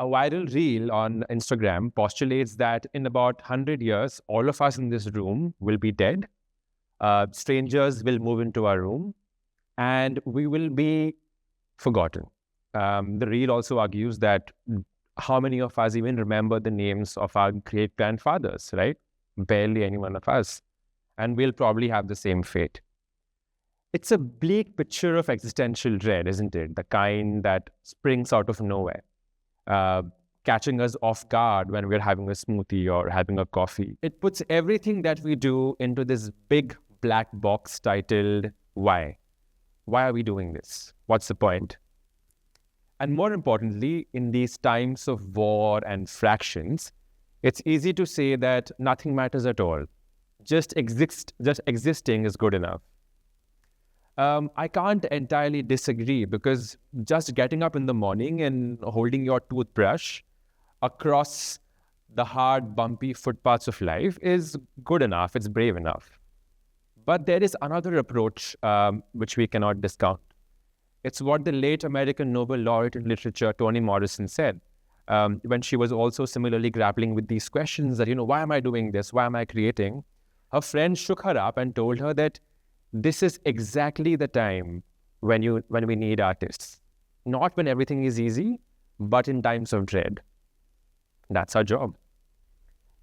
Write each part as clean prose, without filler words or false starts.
A viral reel on Instagram postulates that in about 100 years, all of us in this room will be dead. Strangers will move into our room and we will be forgotten. The reel also argues that how many of us even remember the names of our great-grandfathers, right? Barely any one of us. And we'll probably have the same fate. It's a bleak picture of existential dread, isn't it? The kind that springs out of nowhere, catching us off guard when we're having a smoothie or having a coffee. It puts everything that we do into this big black box titled, why? Why are we doing this? What's the point? And more importantly, in these times of war and fractions, it's easy to say that nothing matters at all. Just existing is good enough. I can't entirely disagree, because just getting up in the morning and holding your toothbrush across the hard, bumpy footpaths of life is good enough. It's brave enough. But there is another approach which we cannot discount. It's what the late American Nobel laureate in literature, Toni Morrison, said when she was also similarly grappling with these questions that, why am I doing this? Why am I creating? Her friend shook her up and told her that this is exactly the time when we need artists. Not when everything is easy, but in times of dread. That's our job.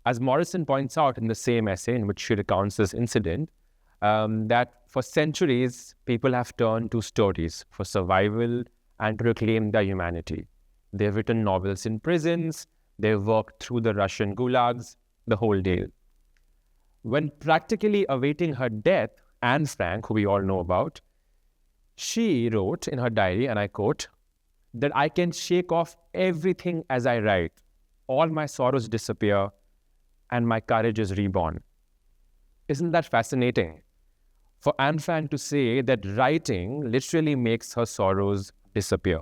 As Morrison points out in the same essay in which she recounts this incident, that for centuries, people have turned to stories for survival and to reclaim their humanity. They've written novels in prisons, they've worked through the Russian gulags, the whole deal. When practically awaiting her death, Anne Frank, who we all know about, she wrote in her diary, and I quote, that I can shake off everything as I write. All my sorrows disappear and my courage is reborn. Isn't that fascinating? For Anne Frank to say that writing literally makes her sorrows disappear.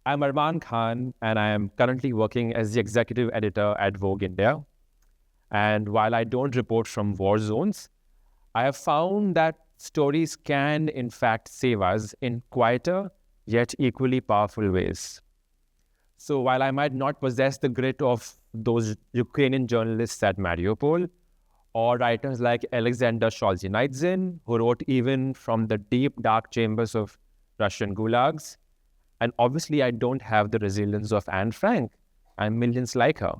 I'm Arman Khan, and I am currently working as the executive editor at Vogue India. And while I don't report from war zones, I have found that stories can, in fact, save us in quieter yet equally powerful ways. So while I might not possess the grit of those Ukrainian journalists at Mariupol, or writers like Alexander Solzhenitsyn, who wrote even from the deep, dark chambers of Russian gulags, and obviously I don't have the resilience of Anne Frank and millions like her.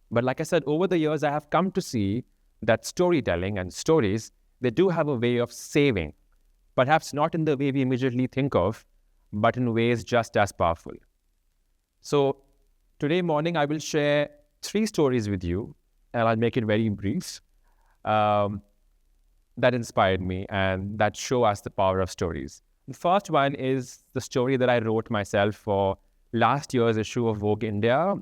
But like I said, over the years, I have come to see that storytelling and stories, they do have a way of saving, perhaps not in the way we immediately think of, but in ways just as powerful. So today morning, I will share 3 stories with you, and I'll make it very brief, that inspired me and that show us the power of stories. The first one is the story that I wrote myself for last year's issue of Vogue India.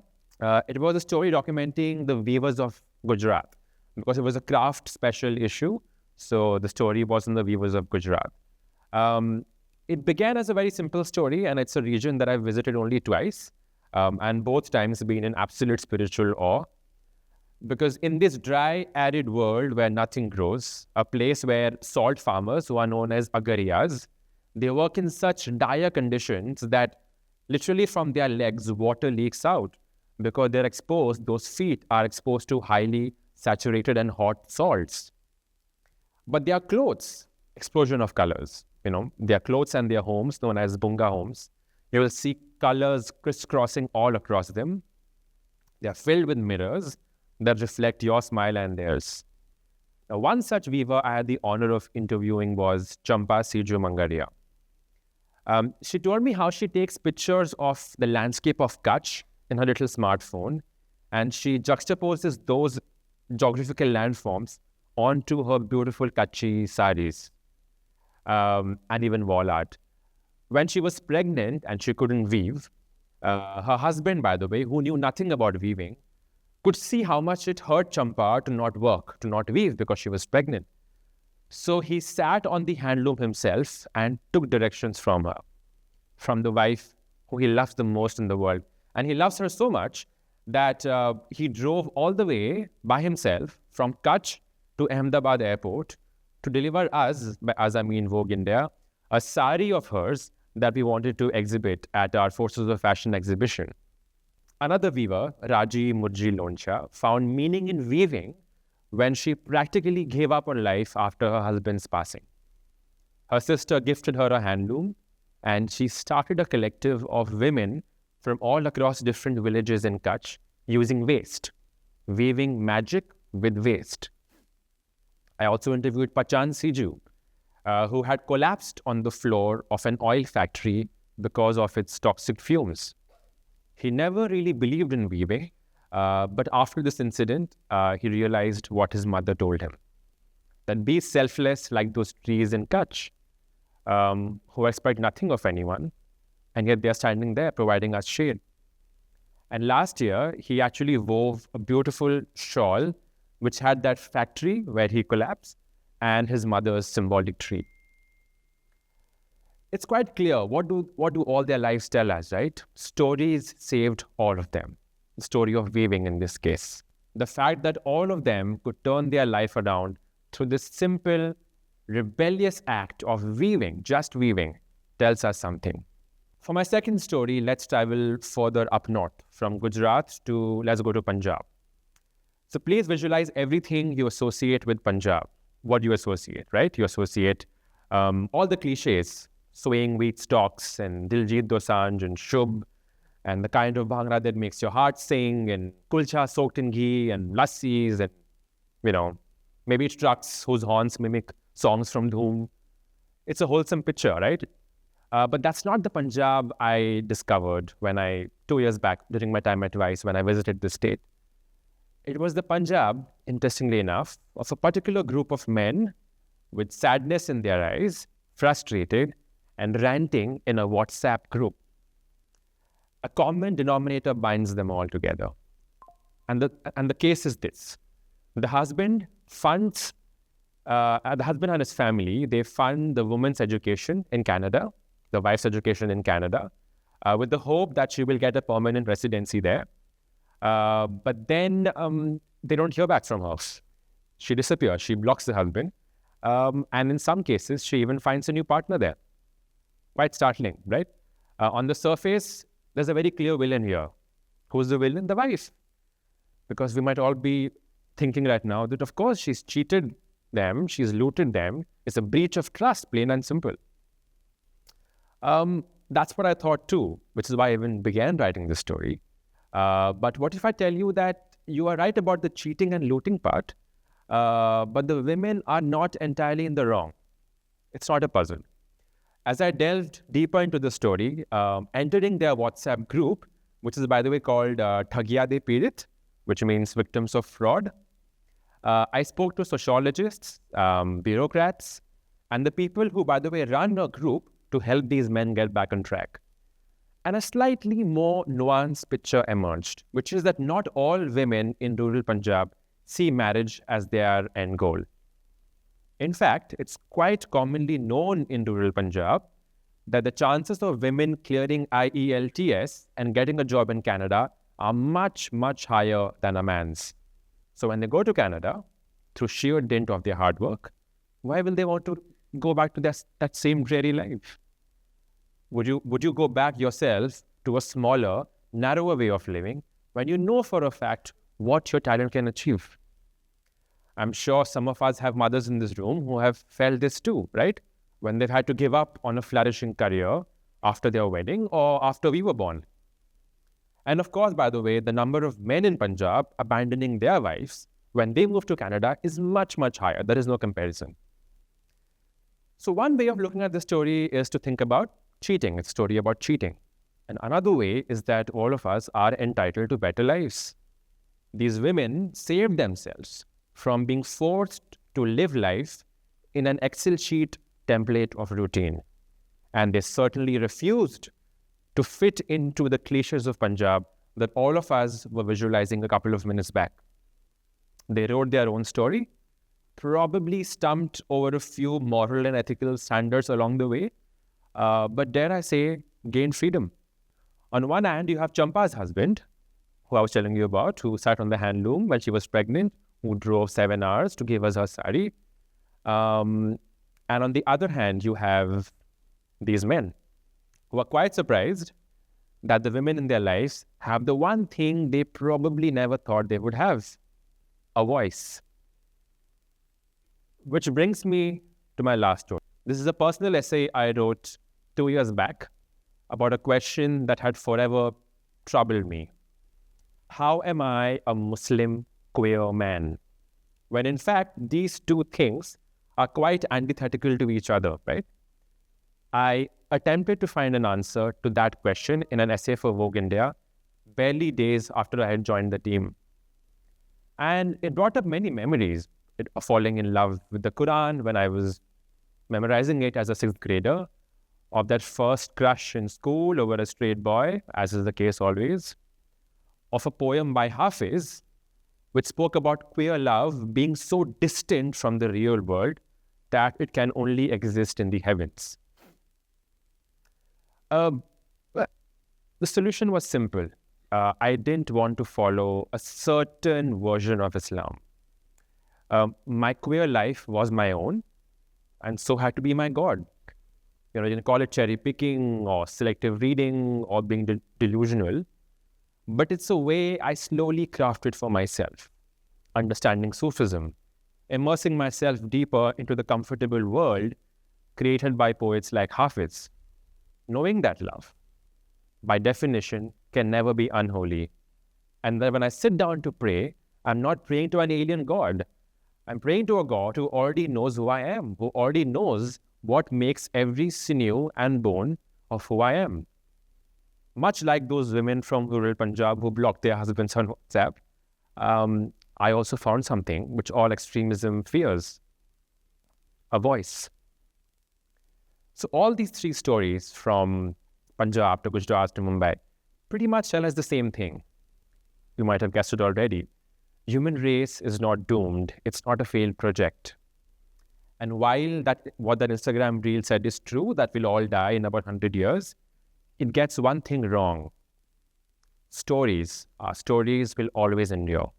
It was a story documenting the weavers of Gujarat, because it was a craft special issue. So the story was on the weavers of Gujarat. It began as a very simple story, and it's a region that I've visited only twice, and both times been in absolute spiritual awe. Because in this dry, arid world where nothing grows, a place where salt farmers, who are known as agariyas, they work in such dire conditions that literally from their legs, water leaks out, because they're exposed, those feet are exposed to highly saturated and hot salts. But their clothes, explosion of colors, their clothes and their homes, known as bunga homes, you will see colors crisscrossing all across them. They are filled with mirrors that reflect your smile and theirs. Now, one such weaver I had the honor of interviewing was Champa Siju Mangaria. She told me how she takes pictures of the landscape of Kutch in her little smartphone, and she juxtaposes those geographical landforms onto her beautiful Kutchi saris and even wall art. When she was pregnant and she couldn't weave, her husband, by the way, who knew nothing about weaving, could see how much it hurt Champa to not work, to not weave, because she was pregnant. So he sat on the handloom himself and took directions from her, from the wife who he loves the most in the world. And he loves her so much that he drove all the way by himself from Kutch to Ahmedabad airport to deliver us, by us I mean Vogue India, a sari of hers that we wanted to exhibit at our Forces of Fashion exhibition. Another weaver, Raji Murji Loncha, found meaning in weaving when she practically gave up on life after her husband's passing. Her sister gifted her a handloom, and she started a collective of women from all across different villages in Kutch using waste, weaving magic with waste. I also interviewed Pachan Siju, who had collapsed on the floor of an oil factory because of its toxic fumes. He never really believed in weaving, but after this incident, he realized what his mother told him, that be selfless like those trees in Kutch, who expect nothing of anyone, and yet they're standing there providing us shade. And last year, he actually wove a beautiful shawl which had that factory where he collapsed and his mother's symbolic tree. It's quite clear, what do all their lives tell us, right? Stories saved all of them. The story of weaving in this case. The fact that all of them could turn their life around through this simple, rebellious act of weaving, just weaving, tells us something. For my second story, let's travel further up north, from Gujarat let's go to Punjab. So please visualize everything you associate with Punjab. What do you associate, right? You associate all the cliches, sowing wheat stalks and Diljit Dosanjh and Shubh, and the kind of bhangra that makes your heart sing, and kulcha soaked in ghee, and lassis, and, maybe trucks whose horns mimic songs from Dhoom. It's a wholesome picture, right? But that's not the Punjab I discovered 2 years back during my time at Vice when I visited the state. It was the Punjab, interestingly enough, of a particular group of men with sadness in their eyes, frustrated, and ranting in a WhatsApp group. A common denominator binds them all together. And the case is this. The husband and his family, they fund the woman's education in Canada, the wife's education in Canada, with the hope that she will get a permanent residency there. But then they don't hear back from her. She disappears. She blocks the husband. And in some cases, she even finds a new partner there. Quite startling, right? On the surface, there's a very clear villain here. Who's the villain? The wife. Because we might all be thinking right now that, of course, she's cheated them, she's looted them. It's a breach of trust, plain and simple. That's what I thought too, which is why I even began writing this story. But what if I tell you that you are right about the cheating and looting part, but the women are not entirely in the wrong? It's not a puzzle. As I delved deeper into the story, entering their WhatsApp group, which is, by the way, called TEDxIMTGhaziabad Pirit, which means victims of fraud, I spoke to sociologists, bureaucrats, and the people who, by the way, run a group to help these men get back on track. And a slightly more nuanced picture emerged, which is that not all women in rural Punjab see marriage as their end goal. In fact, it's quite commonly known in rural Punjab that the chances of women clearing IELTS and getting a job in Canada are much, much higher than a man's. So when they go to Canada, through sheer dint of their hard work, why will they want to go back to that same dreary life? Would you go back yourself to a smaller, narrower way of living when you know for a fact what your talent can achieve? I'm sure some of us have mothers in this room who have felt this too, right? When they've had to give up on a flourishing career after their wedding or after we were born. And of course, by the way, the number of men in Punjab abandoning their wives when they move to Canada is much, much higher. There is no comparison. So one way of looking at the story is to think about cheating. It's a story about cheating. And another way is that all of us are entitled to better lives. These women saved themselves from being forced to live life in an Excel sheet template of routine. And they certainly refused to fit into the cliches of Punjab that all of us were visualizing a couple of minutes back. They wrote their own story, probably stumped over a few moral and ethical standards along the way, but dare I say, gained freedom. On one hand, you have Champa's husband, who I was telling you about, who sat on the handloom when she was pregnant, who drove 7 hours to give us her sari. And on the other hand, you have these men. who are quite surprised that the women in their lives have the one thing they probably never thought they would have: a voice. Which brings me to my last story. This is a personal essay I wrote 2 years back about a question that had forever troubled me. How am I a Muslim queer man? When in fact, these two things are quite antithetical to each other, right? I attempted to find an answer to that question in an essay for Vogue India, barely days after I had joined the team. And it brought up many memories of falling in love with the Quran when I was memorizing it as a 6th grader, of that first crush in school over a straight boy, as is the case always, of a poem by Hafiz, which spoke about queer love being so distant from the real world that it can only exist in the heavens. The solution was simple. I didn't want to follow a certain version of Islam. My queer life was my own, and so had to be my God. You can call it cherry picking or selective reading or being delusional, but it's a way I slowly crafted for myself, understanding Sufism, immersing myself deeper into the comfortable world created by poets like Hafiz, knowing that love, by definition, can never be unholy. And that when I sit down to pray, I'm not praying to an alien God. I'm praying to a God who already knows who I am, who already knows what makes every sinew and bone of who I am. Much like those women from rural Punjab who blocked their husbands on WhatsApp, I also found something which all extremism fears: a voice. So all these three stories, from Punjab to Gujarat to Mumbai, pretty much tell us the same thing. You might have guessed it already. Human race is not doomed. It's not a failed project. And while what that Instagram reel said is true, that we'll all die in about 100 years, it gets one thing wrong. Our stories will always endure.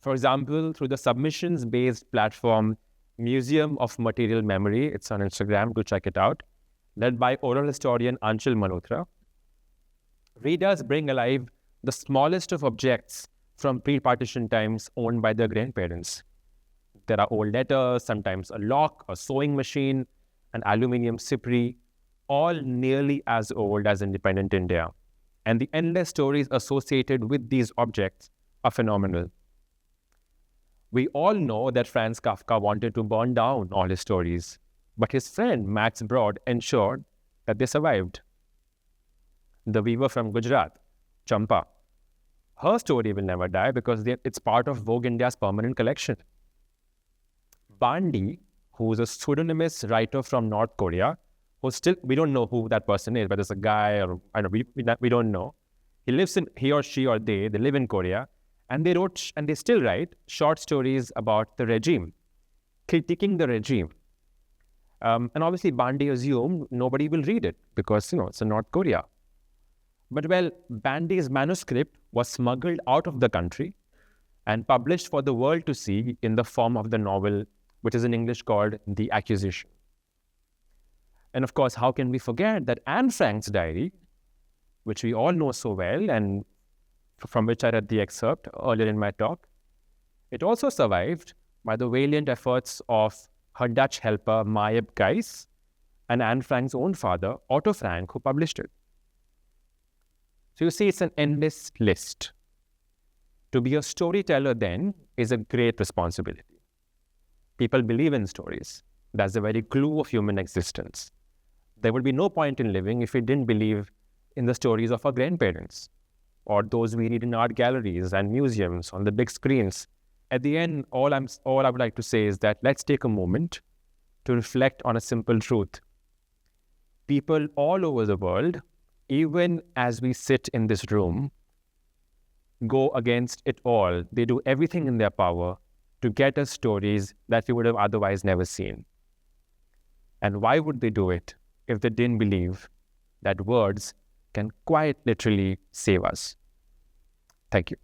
For example, through the submissions-based platform Museum of Material Memory, it's on Instagram, do check it out, led by oral historian Anshul Malhotra, readers bring alive the smallest of objects from pre-partition times owned by their grandparents. There are old letters, sometimes a lock, a sewing machine, an aluminium sipri, all nearly as old as independent India. And the endless stories associated with these objects are phenomenal. We all know that Franz Kafka wanted to burn down all his stories, but his friend Max Brod ensured that they survived. The weaver from Gujarat, Champa, her story will never die because it's part of Vogue India's permanent collection. Bandi, who's a pseudonymous writer from North Korea, we don't know who that person is, but it's a guy, or I don't know, we don't know. He or she or they live in Korea, and they wrote, and they still write, short stories about the regime, critiquing the regime. And obviously Bandi assumed nobody will read it because, it's in North Korea. But Bandi's manuscript was smuggled out of the country and published for the world to see in the form of the novel, which is in English called The Accusation. And of course, how can we forget that Anne Frank's diary, which we all know so well and from which I read the excerpt earlier in my talk, it also survived by the valiant efforts of her Dutch helper Mayeb Gijs and Anne Frank's own father, Otto Frank, who published it. So you see, it's an endless list. To be a storyteller then is a great responsibility. People believe in stories. That's the very glue of human existence. There would be no point in living if we didn't believe in the stories of our grandparents or those we read in art galleries and museums on the big screens. At the end, all I would like to say is that let's take a moment to reflect on a simple truth. People all over the world, even as we sit in this room, go against it all. They do everything in their power to get us stories that we would have otherwise never seen. And why would they do it if they didn't believe that words can quite literally save us? Thank you.